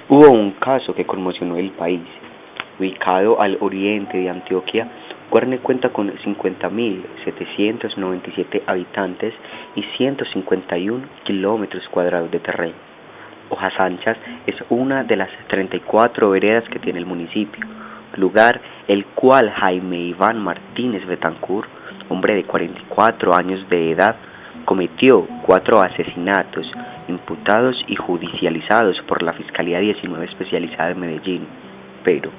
Hubo un caso que conmocionó el país. Ubicado al oriente de Antioquia, Guarne cuenta con 50.797 habitantes y 151 kilómetros cuadrados de terreno. Hojas Anchas es una de las 34 veredas que tiene el municipio, lugar el cual Jaime Iván Martínez Betancourt, hombre de 44 años de edad, cometió 4 asesinatos imputados y judicializados por la Fiscalía 19 especializada en Medellín, pero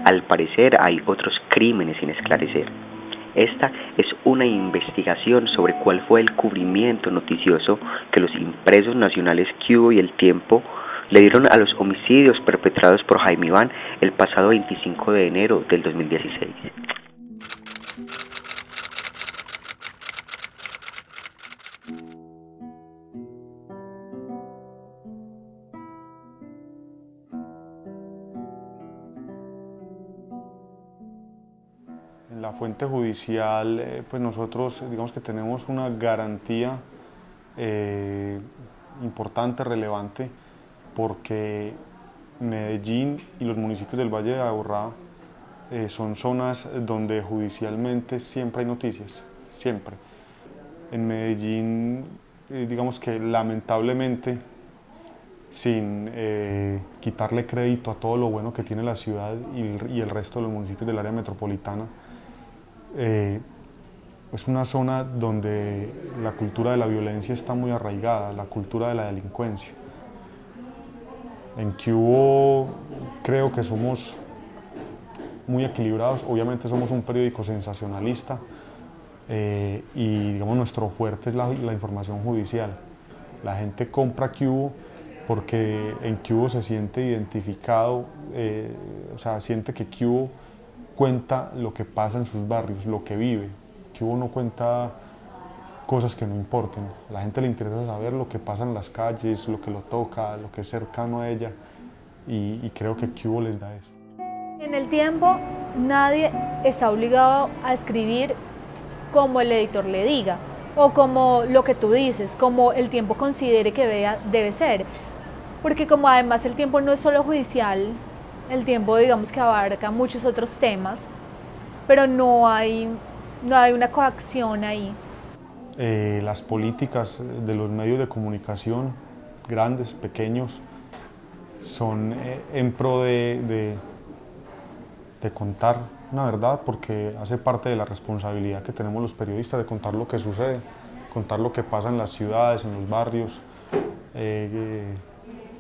al parecer hay otros crímenes sin esclarecer. Esta es una investigación sobre cuál fue el cubrimiento noticioso que los impresos nacionales Cubo y El Tiempo le dieron a los homicidios perpetrados por Jaime Iván el pasado 25 de enero del 2016. En la fuente judicial, pues nosotros digamos que tenemos una garantía importante, relevante, porque Medellín y los municipios del Valle de Aburrá son zonas donde judicialmente siempre hay noticias, siempre. En Medellín, digamos que lamentablemente, sin quitarle crédito a todo lo bueno que tiene la ciudad y el resto de los municipios del área metropolitana, es una zona donde la cultura de la violencia está muy arraigada, la cultura de la delincuencia. En Cubo creo que somos muy equilibrados, obviamente somos un periódico sensacionalista y digamos nuestro fuerte es la información judicial. La gente compra Cubo porque en Cubo se siente identificado, o sea, siente que Cubo cuenta lo que pasa en sus barrios, lo que vive. Cubo no cuenta cosas que no importen. A la gente le interesa saber lo que pasa en las calles, lo que lo toca, lo que es cercano a ella, y creo que Cubo les da eso. En El Tiempo nadie está obligado a escribir como el editor le diga o como lo que tú dices, como El Tiempo considere que debe ser, porque como además El Tiempo no es solo judicial, El Tiempo digamos que abarca muchos otros temas, pero no hay una coacción ahí. Las políticas de los medios de comunicación, grandes, pequeños, son en pro de contar una verdad, porque hace parte de la responsabilidad que tenemos los periodistas de contar lo que sucede, contar lo que pasa en las ciudades, en los barrios,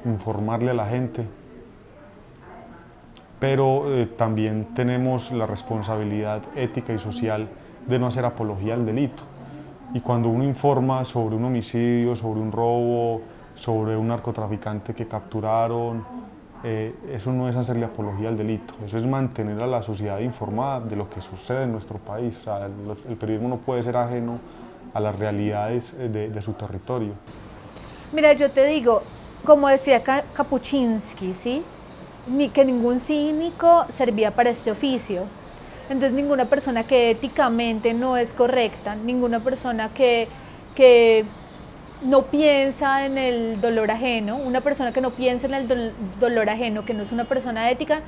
informarle a la gente. Pero también tenemos la responsabilidad ética y social de no hacer apología al delito. Y cuando uno informa sobre un homicidio, sobre un robo, sobre un narcotraficante que capturaron, eso no es hacerle apología al delito, eso es mantener a la sociedad informada de lo que sucede en nuestro país. O sea, el periodismo no puede ser ajeno a las realidades de su territorio. Mira, yo te digo, como decía Kapuczynski, ¿sí? Que ningún cínico servía para este oficio. Entonces ninguna persona que éticamente no es correcta, ninguna persona que no piensa en el dolor ajeno, una persona que no piensa en el dolor ajeno, que no es una persona ética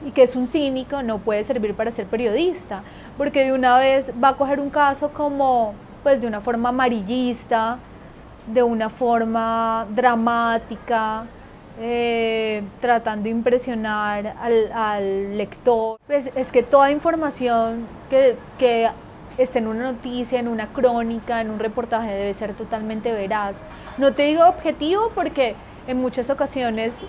y que es un cínico, no puede servir para ser periodista, porque de una vez va a coger un caso como, pues de una forma amarillista, de una forma dramática, tratando de impresionar al lector. Pues es que toda información que esté en una noticia, en una crónica, en un reportaje debe ser totalmente veraz. No te digo objetivo porque en muchas ocasiones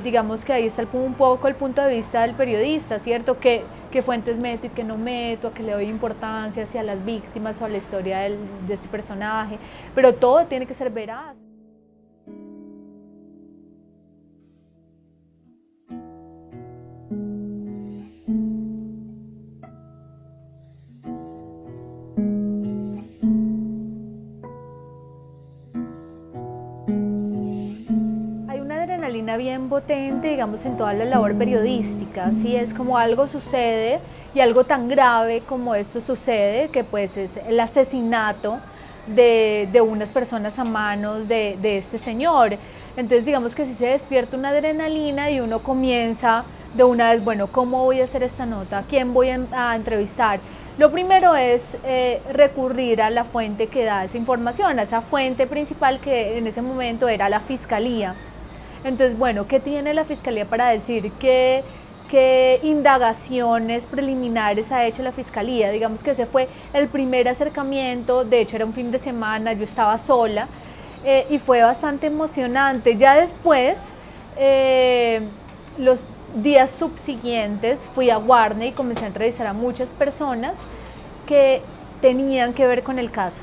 digamos que ahí está un poco el punto de vista del periodista, ¿cierto? ¿Qué fuentes meto y qué no meto? ¿A qué le doy importancia? ¿Hacia las víctimas o a la historia de este personaje? Pero todo tiene que ser veraz. suena bien potente, digamos, en toda la labor periodística, ¿sí? Es como algo sucede y algo tan grave como esto sucede, que pues es el asesinato de unas personas a manos de este señor. Entonces digamos que sí se despierta una adrenalina y uno comienza de una vez, bueno, ¿cómo voy a hacer esta nota? ¿A quién voy a entrevistar? Lo primero es recurrir a la fuente que da esa información, a esa fuente principal que en ese momento era la Fiscalía. Entonces, bueno, ¿qué tiene la Fiscalía para decir? ¿Qué indagaciones preliminares ha hecho la Fiscalía? Digamos que ese fue el primer acercamiento, de hecho era un fin de semana, yo estaba sola y fue bastante emocionante. Ya después, los días subsiguientes fui a Guarne y comencé a entrevistar a muchas personas que tenían que ver con el caso.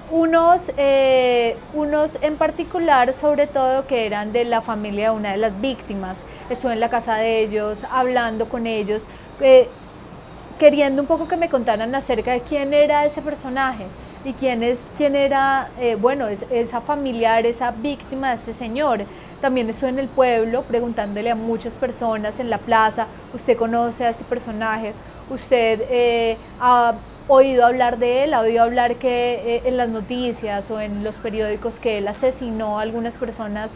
Unos en particular, sobre todo, que eran de la familia de una de las víctimas. Estuve en la casa de ellos, hablando con ellos, queriendo un poco que me contaran acerca de quién era ese personaje y quién era, bueno, esa familiar, esa víctima de ese señor. También estuve en el pueblo preguntándole a muchas personas en la plaza, ¿usted conoce a este personaje? ¿Usted ha oído hablar de él? ¿Ha oído hablar que en las noticias o en los periódicos que él asesinó a algunas personas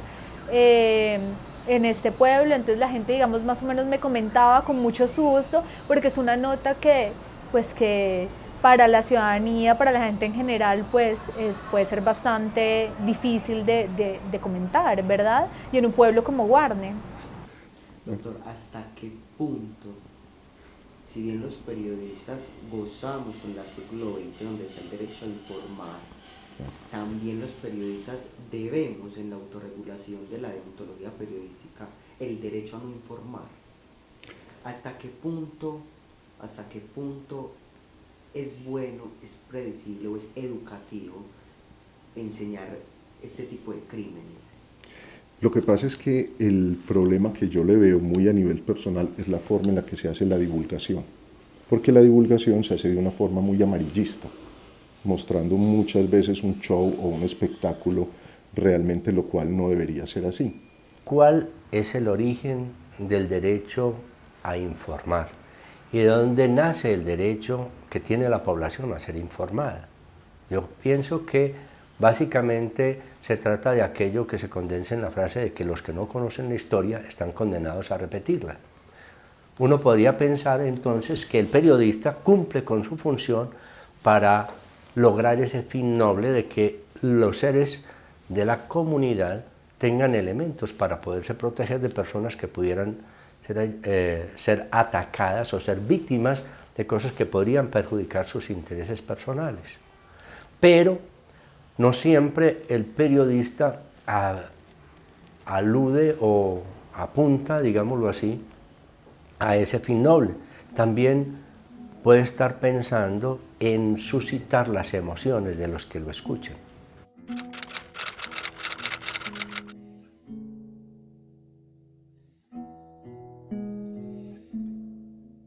en este pueblo? Entonces la gente, digamos, más o menos me comentaba con mucho susto, porque es una nota que, pues que para la ciudadanía, para la gente en general, pues puede ser bastante difícil de comentar, ¿verdad? Y en un pueblo como Guarne. Doctor, ¿hasta qué punto, si bien los periodistas gozamos con el artículo 20, donde está el derecho a informar, también los periodistas debemos, en la autorregulación de la deontología periodística, el derecho a no informar? ¿Hasta qué punto es bueno, es predecible o es educativo enseñar este tipo de crímenes? Lo que pasa es que el problema que yo le veo muy a nivel personal es la forma en la que se hace la divulgación, porque la divulgación se hace de una forma muy amarillista, mostrando muchas veces un show o un espectáculo, realmente lo cual no debería ser así. ¿Cuál es el origen del derecho a informar? ¿Y de dónde nace el derecho que tiene la población a ser informada? Yo pienso que básicamente se trata de aquello que se condensa en la frase de que los que no conocen la historia están condenados a repetirla. Uno podría pensar entonces que el periodista cumple con su función para lograr ese fin noble de que los seres de la comunidad tengan elementos para poderse proteger de personas que pudieran ser atacadas o ser víctimas de cosas que podrían perjudicar sus intereses personales. Pero no siempre el periodista alude o apunta, digámoslo así, a ese fin noble. También puede estar pensando en suscitar las emociones de los que lo escuchen.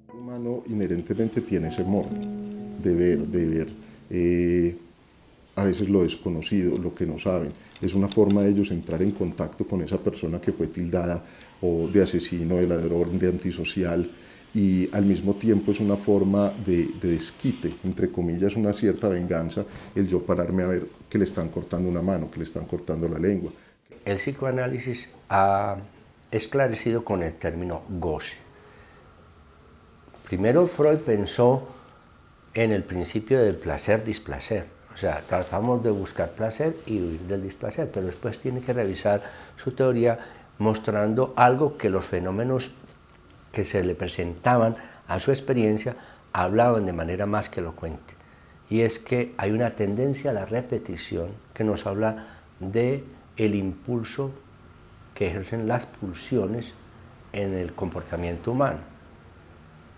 El humano inherentemente tiene ese morbo de ver a veces lo desconocido, lo que no saben. Es una forma de ellos entrar en contacto con esa persona que fue tildada o de asesino, de ladrón, de antisocial, y al mismo tiempo es una forma de desquite, entre comillas, una cierta venganza, el yo pararme a ver que le están cortando una mano, que le están cortando la lengua. El psicoanálisis ha esclarecido con el término goce. Primero Freud pensó en el principio del placer-displacer, o sea, tratamos de buscar placer y huir del displacer, pero después tiene que revisar su teoría mostrando algo que los fenómenos que se le presentaban a su experiencia hablaban de manera más que elocuente. Y es que hay una tendencia a la repetición que nos habla de el impulso que ejercen las pulsiones en el comportamiento humano.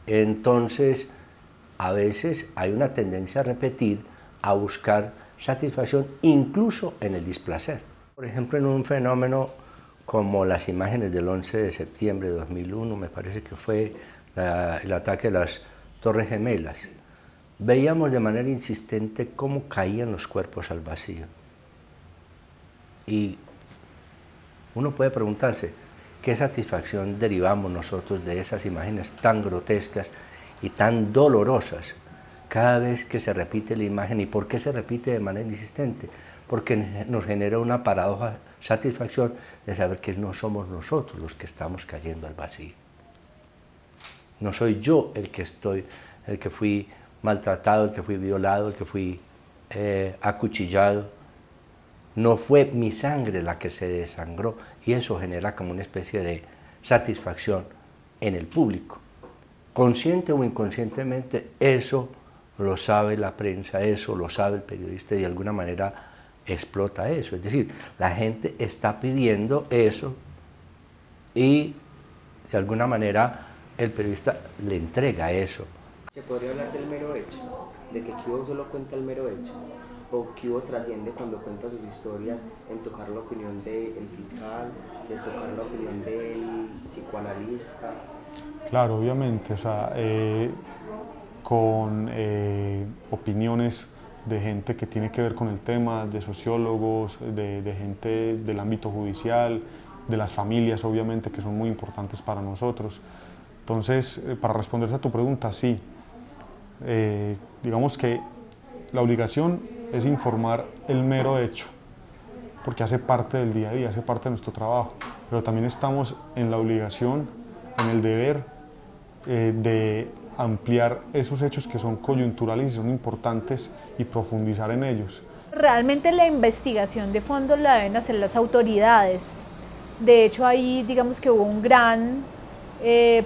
Entonces, a veces hay una tendencia a repetir, a buscar satisfacción incluso en el displacer. Por ejemplo, en un fenómeno como las imágenes del 11 de septiembre de 2001, me parece que fue el ataque de las Torres Gemelas, veíamos de manera insistente cómo caían los cuerpos al vacío. Y Uno puede preguntarse, ¿qué satisfacción derivamos nosotros de esas imágenes tan grotescas y tan dolorosas cada vez que se repite la imagen? ¿Y por qué se repite de manera insistente? Porque nos genera una paradoja satisfacción de saber que no somos nosotros los que estamos cayendo al vacío. No soy yo el que fui maltratado, el que fui violado, el que fui acuchillado. No fue mi sangre la que se desangró, y eso genera como una especie de satisfacción en el público. Consciente o inconscientemente, eso lo sabe la prensa, eso lo sabe el periodista, y de alguna manera explota eso. Es decir, la gente está pidiendo eso y de alguna manera el periodista le entrega eso. ¿Se podría hablar del mero hecho? ¿De que Cubo solo cuenta el mero hecho? ¿O Cubo trasciende cuando cuenta sus historias en tocar la opinión del fiscal, de tocar la opinión del psicoanalista? Claro, obviamente, o sea, con opiniones de gente que tiene que ver con el tema, de sociólogos, de gente del ámbito judicial, de las familias, obviamente, que son muy importantes para nosotros. Entonces, para responderte a tu pregunta, sí. Digamos que la obligación es informar el mero hecho, porque hace parte del día a día, hace parte de nuestro trabajo, pero también estamos en la obligación, en el deber de ampliar esos hechos que son coyunturales y son importantes y profundizar en ellos. Realmente la investigación de fondo la deben hacer las autoridades. De hecho, ahí digamos que hubo un gran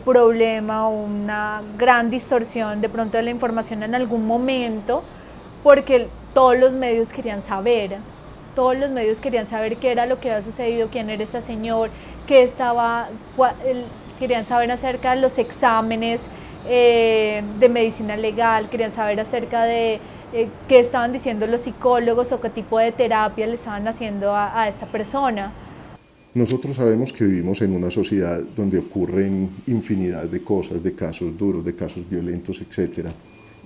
problema, una gran distorsión de pronto de la información en algún momento, porque todos los medios querían saber qué era lo que había sucedido, quién era este señor, querían saber acerca de los exámenes de medicina legal, querían saber acerca de qué estaban diciendo los psicólogos o qué tipo de terapia le estaban haciendo a esta persona. Nosotros sabemos que vivimos en una sociedad donde ocurren infinidad de cosas, de casos duros, de casos violentos, etc.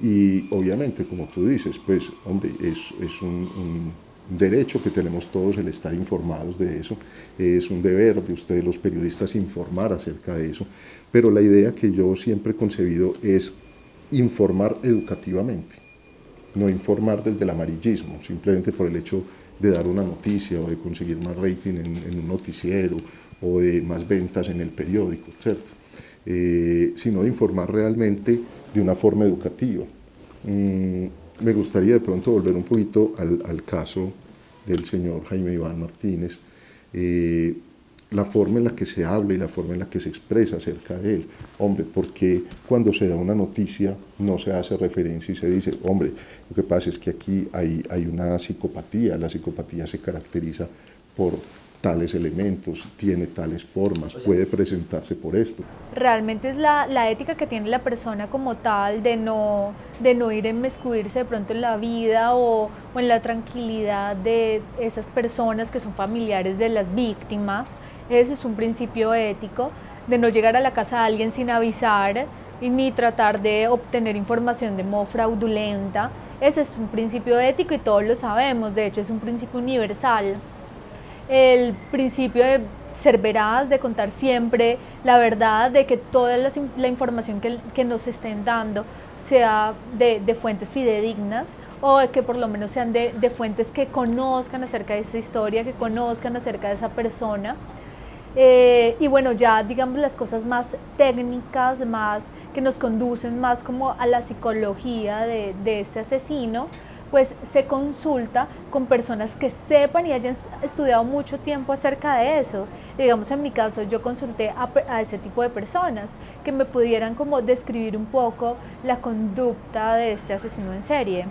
Y obviamente, como tú dices, pues, hombre, es un derecho que tenemos todos el estar informados de eso, es un deber de ustedes los periodistas informar acerca de eso, pero la idea que yo siempre he concebido es informar educativamente, no informar desde el amarillismo, simplemente por el hecho de dar una noticia o de conseguir más rating en un noticiero o de más ventas en el periódico, ¿cierto? Sino de informar realmente de una forma educativa. Me gustaría de pronto volver un poquito al caso del señor Jaime Iván Martínez, la forma en la que se habla y la forma en la que se expresa acerca de él. Hombre, porque cuando se da una noticia no se hace referencia y se dice, hombre, lo que pasa es que aquí hay una psicopatía, la psicopatía se caracteriza por tales elementos, tiene tales formas, puede presentarse por esto. Realmente es la ética que tiene la persona como tal de no ir a inmiscuirse de pronto en la vida o en la tranquilidad de esas personas que son familiares de las víctimas. Eso es un principio ético, de no llegar a la casa de alguien sin avisar y ni tratar de obtener información de modo fraudulenta. Ese es un principio ético y todos lo sabemos, de hecho es un principio universal. El principio de ser veraz, de contar siempre la verdad, de que toda la información que nos estén dando sea de fuentes fidedignas o de que por lo menos sean de fuentes que conozcan acerca de esa historia, que conozcan acerca de esa persona. Y bueno, ya digamos las cosas más técnicas, más que nos conducen más como a la psicología de este asesino, pues se consulta con personas que sepan y hayan estudiado mucho tiempo acerca de eso. Digamos, en mi caso, yo consulté a ese tipo de personas que me pudieran como describir un poco la conducta de este asesino en serie.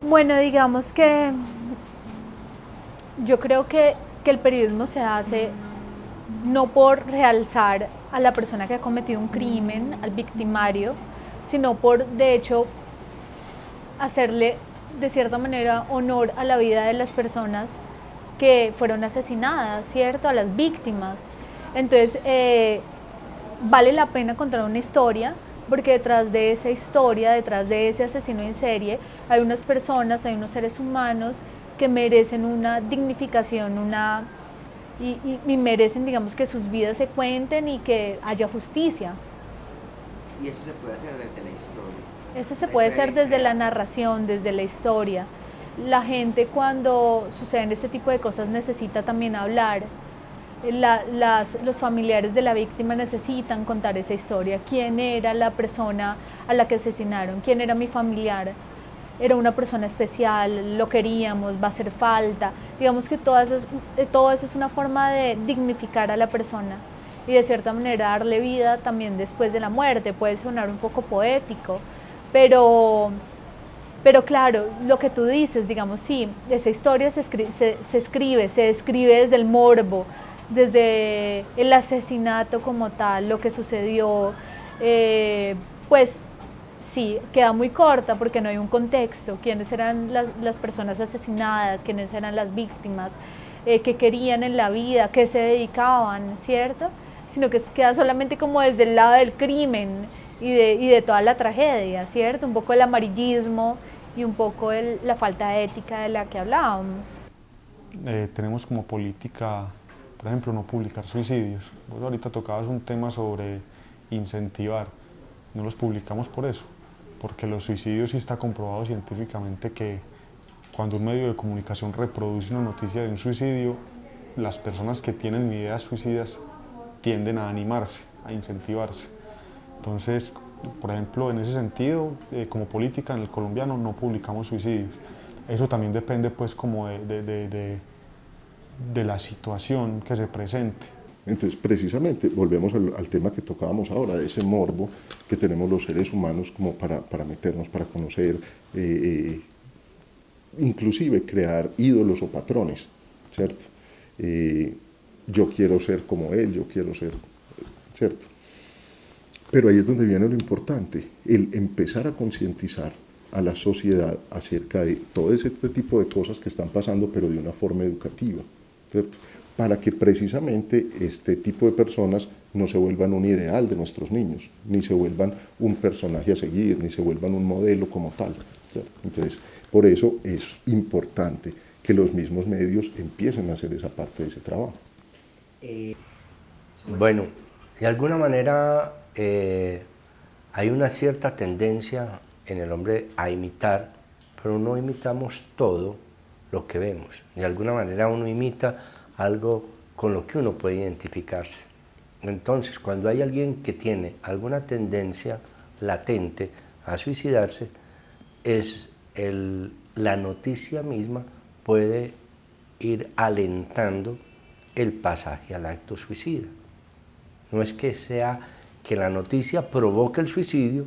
Bueno, digamos que yo creo que el periodismo se hace no por realzar a la persona que ha cometido un crimen, al victimario, sino por, de hecho, hacerle de cierta manera honor a la vida de las personas que fueron asesinadas, ¿cierto? A las víctimas. Entonces, vale la pena contar una historia porque detrás de esa historia, detrás de ese asesino en serie, hay unas personas, hay unos seres humanos que merecen una dignificación, y merecen, digamos, que sus vidas se cuenten y que haya justicia. Y eso se puede hacer desde la historia. Eso se puede hacer desde la narración, desde la historia. La gente, cuando suceden este tipo de cosas, necesita también hablar. Los familiares de la víctima necesitan contar esa historia. ¿Quién era la persona a la que asesinaron? ¿Quién era mi familiar? Era una persona especial, lo queríamos, va a hacer falta. Digamos que todo eso es una forma de dignificar a la persona y de cierta manera darle vida también después de la muerte. Puede sonar un poco poético, pero claro, lo que tú dices, digamos, sí, esa historia se describe desde el morbo, desde el asesinato como tal, lo que sucedió, pues sí, queda muy corta porque no hay un contexto, quiénes eran las personas asesinadas, quiénes eran las víctimas, qué querían en la vida, qué se dedicaban, ¿cierto? Sino que queda solamente como desde el lado del crimen y de toda la tragedia, ¿cierto? Un poco el amarillismo y un poco la falta de ética de la que hablábamos. Tenemos como política, por ejemplo, no publicar suicidios. Vos ahorita tocabas un tema sobre incentivar. No los publicamos por eso, porque los suicidios sí está comprobado científicamente que cuando un medio de comunicación reproduce una noticia de un suicidio, las personas que tienen ideas suicidas tienden a animarse, a incentivarse. Entonces, por ejemplo, en ese sentido, como política en el colombiano no publicamos suicidios. Eso también depende pues como de la situación que se presente. Entonces, precisamente, volvemos al tema que tocábamos ahora, de ese morbo que tenemos los seres humanos como para meternos, para conocer, inclusive crear ídolos o patrones, ¿cierto? Yo quiero ser como él, yo quiero ser, ¿cierto? Pero ahí es donde viene lo importante, el empezar a concientizar a la sociedad acerca de todo ese tipo de cosas que están pasando, pero de una forma educativa, ¿cierto? Para que precisamente este tipo de personas no se vuelvan un ideal de nuestros niños, ni se vuelvan un personaje a seguir, ni se vuelvan un modelo como tal, ¿cierto? Entonces, por eso es importante que los mismos medios empiecen a hacer esa parte de ese trabajo. Bueno, de alguna manera hay una cierta tendencia en el hombre a imitar, pero no imitamos todo lo que vemos. De alguna manera uno imita algo con lo que uno puede identificarse. Entonces, cuando hay alguien que tiene alguna tendencia latente a suicidarse, la noticia misma puede ir alentando el pasaje al acto suicida. No es que sea que la noticia provoque el suicidio,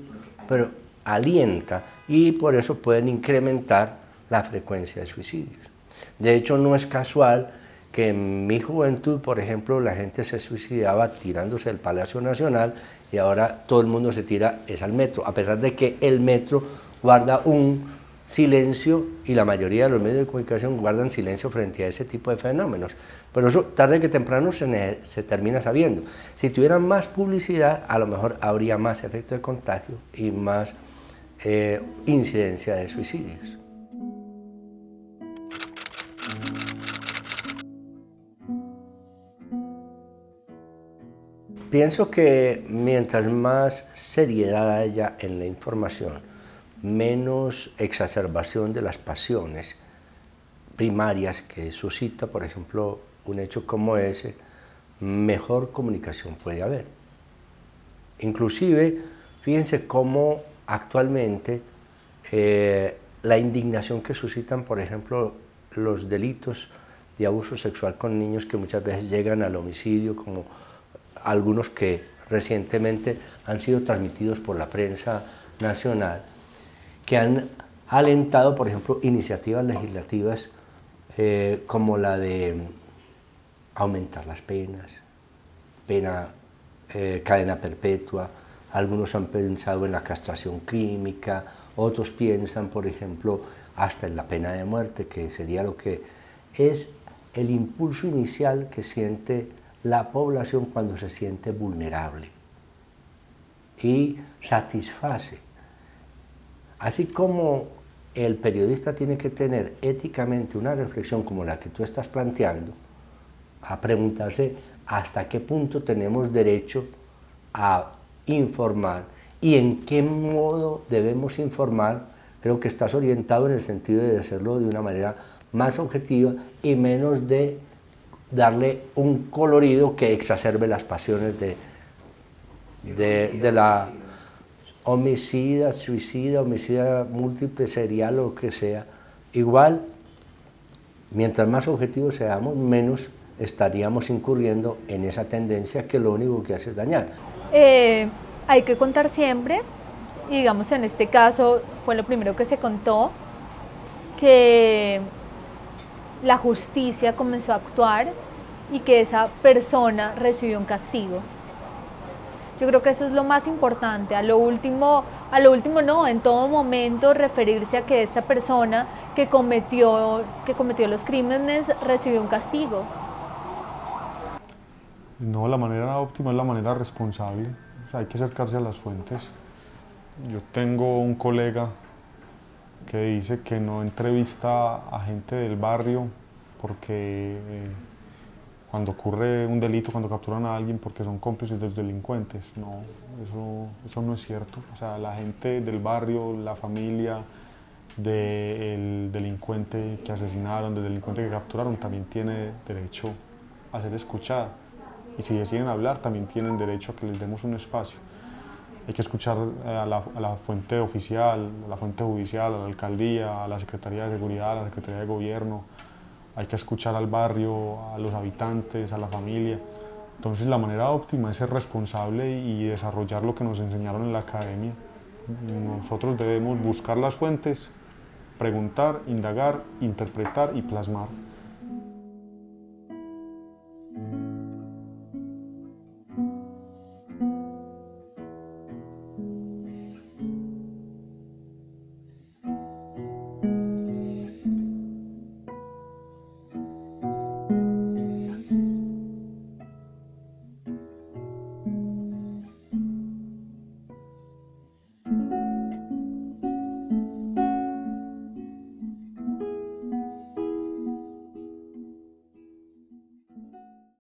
pero alienta, y por eso pueden incrementar la frecuencia de suicidios. De hecho, no es casual que en mi juventud, por ejemplo, la gente se suicidaba tirándose del Palacio Nacional y ahora todo el mundo se tira al metro, a pesar de que el metro guarda un silencio y la mayoría de los medios de comunicación guardan silencio frente a ese tipo de fenómenos. Pero eso tarde que temprano se termina sabiendo. Si tuvieran más publicidad, a lo mejor habría más efecto de contagio y más incidencia de suicidios. Pienso que mientras más seriedad haya en la información, menos exacerbación de las pasiones primarias que suscita, por ejemplo, un hecho como ese, mejor comunicación puede haber. Inclusive, fíjense cómo actualmente la indignación que suscitan, por ejemplo, los delitos de abuso sexual con niños que muchas veces llegan al homicidio, como algunos que recientemente han sido transmitidos por la prensa nacional, que han alentado, por ejemplo, iniciativas legislativas como la de aumentar las penas, cadena perpetua. Algunos han pensado en la castración química, otros piensan, por ejemplo, hasta en la pena de muerte, que sería lo que es el impulso inicial que siente la población cuando se siente vulnerable. y satisface. Así como el periodista tiene que tener éticamente una reflexión como la que tú estás planteando, a preguntarse hasta qué punto tenemos derecho a informar y en qué modo debemos informar, creo que estás orientado en el sentido de hacerlo de una manera más objetiva y menos de darle un colorido que exacerbe las pasiones de la homicida, suicida, homicida múltiple, serial o lo que sea. Igual, mientras más objetivos seamos, menos estaríamos incurriendo en esa tendencia que lo único que hace es dañar. Hay que contar siempre, y digamos en este caso fue lo primero que se contó, que la justicia comenzó a actuar y que esa persona recibió un castigo. Yo creo que eso es lo más importante, a lo último no, en todo momento referirse a que esa persona que cometió los crímenes recibió un castigo. No, la manera óptima es la manera responsable, o sea, hay que acercarse a las fuentes. Yo tengo un colega que dice que no entrevista a gente del barrio porque cuando ocurre un delito, cuando capturan a alguien, porque son cómplices de los delincuentes. No, eso no es cierto. O sea, la gente del barrio, la familia del delincuente que asesinaron, del delincuente que capturaron, también tiene derecho a ser escuchada. Y si deciden hablar, también tienen derecho a que les demos un espacio. Hay que escuchar a la fuente oficial, a la fuente judicial, a la alcaldía, a la Secretaría de Seguridad, a la Secretaría de Gobierno. Hay que escuchar al barrio, a los habitantes, a la familia. Entonces la manera óptima es ser responsable y desarrollar lo que nos enseñaron en la academia. Nosotros debemos buscar las fuentes, preguntar, indagar, interpretar y plasmar.